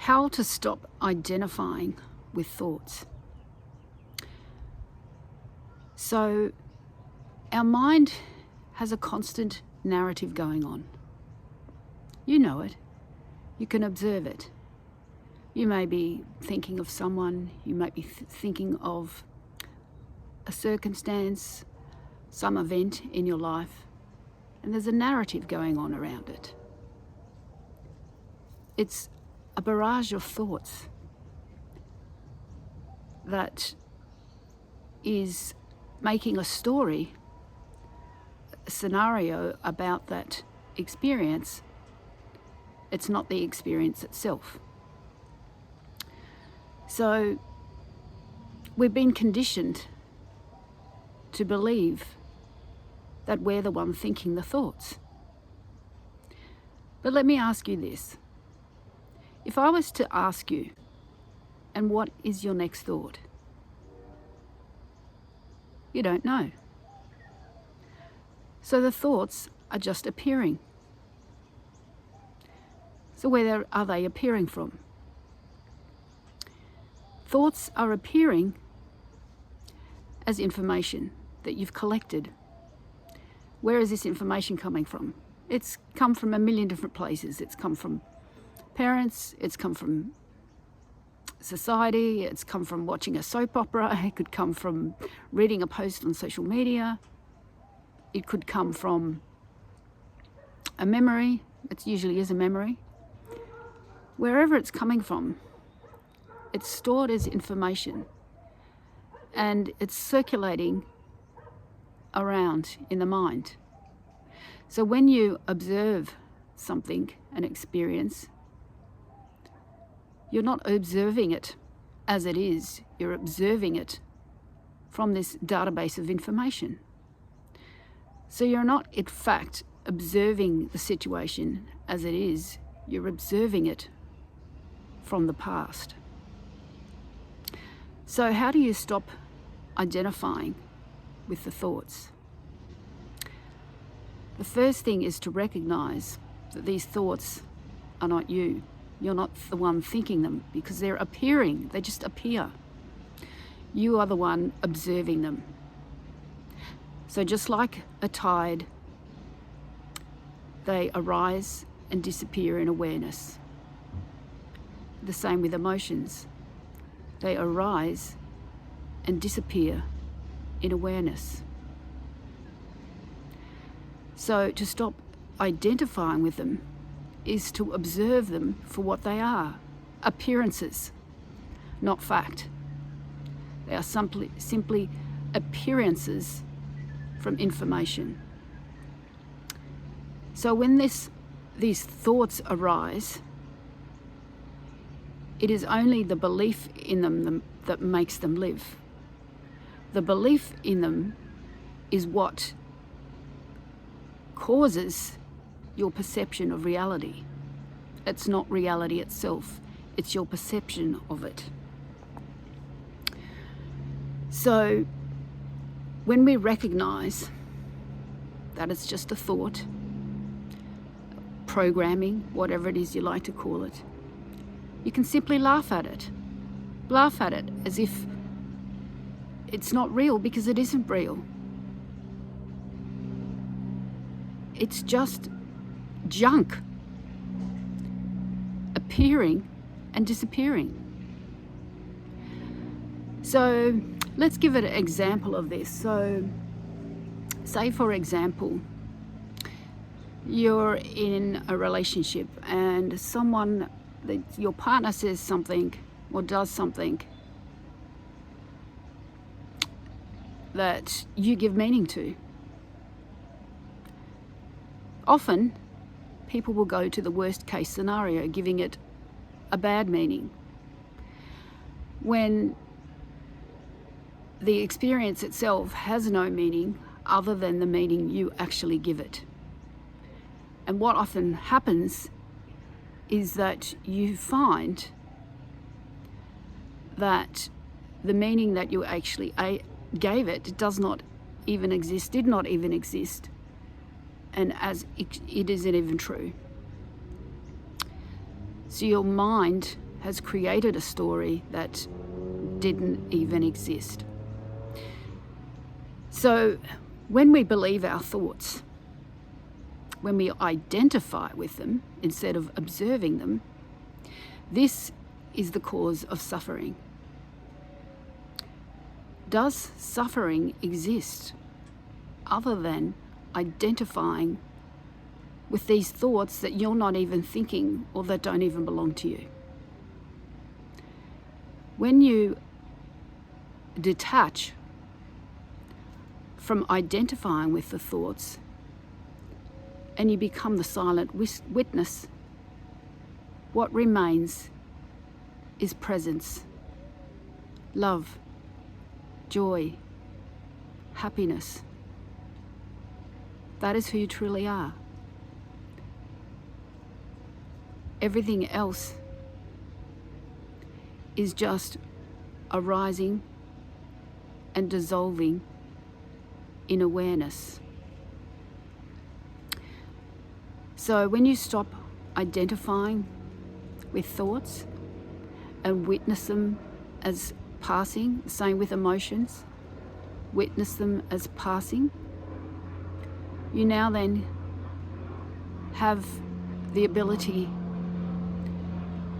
How to stop identifying with thoughts. So our mind has a constant narrative going on. You know it. You can observe it. You may be thinking of someone, you may be thinking of a circumstance, some event in your life, and there's a narrative going on around it. It's a barrage of thoughts that is making a story, a scenario about that experience. It's not the experience itself. So we've been conditioned to believe that we're the one thinking the thoughts. But let me ask you this. If I was to ask you, and what is your next thought? You don't know. So the thoughts are just appearing. So where are they appearing from? Thoughts are appearing as information that you've collected. Where is this information coming from? It's come from a million different places. It's come from parents, it's come from society, it's come from watching a soap opera, it could come from reading a post on social media, it could come from a memory. It usually is a memory. Wherever it's coming from, it's stored as information and it's circulating around in the mind. So when you observe something, an experience, you're not observing it as it is, you're observing it from this database of information. So you're not, in fact, observing the situation as it is, you're observing it from the past. So how do you stop identifying with the thoughts? The first thing is to recognize that these thoughts are not you. You're not the one thinking them because they're appearing, they just appear. You are the one observing them. So just like a tide, they arise and disappear in awareness. The same with emotions. They arise and disappear in awareness. So to stop identifying with them is to observe them for what they are, appearances, not fact. They are simply appearances from information. So when these thoughts arise, it is only the belief in them that makes them live. The belief in them is what causes your perception of reality. It's not reality itself, it's your perception of it. So when we recognize that it's just a thought, programming, whatever it is you like to call it, you can simply laugh at it. Laugh at it as if it's not real, because it isn't real. It's just junk appearing and disappearing. So let's give it an example of this. So say, for example, you're in a relationship and your partner says something or does something that you give meaning to. Often, people will go to the worst case scenario, giving it a bad meaning, when the experience itself has no meaning other than the meaning you actually give it. And what often happens is that you find that the meaning that you actually gave it did not even exist, and it isn't even true. So your mind has created a story that didn't even exist. So when we believe our thoughts, when we identify with them instead of observing them, this is the cause of suffering. Does suffering exist other than identifying with these thoughts that you're not even thinking or that don't even belong to you? When you detach from identifying with the thoughts and you become the silent witness, what remains is presence, love, joy, happiness. That is who you truly are. Everything else is just arising and dissolving in awareness. So when you stop identifying with thoughts and witness them as passing, same with emotions, witness them as passing, you now then have the ability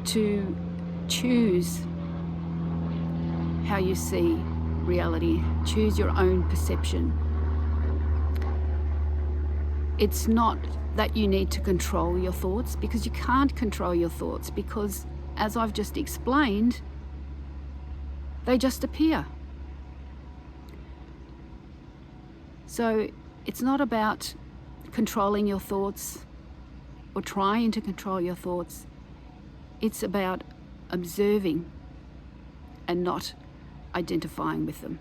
to choose how you see reality, choose your own perception. It's not that you need to control your thoughts, because you can't control your thoughts, because as I've just explained, they just appear. So it's not about controlling your thoughts or trying to control your thoughts. It's about observing and not identifying with them.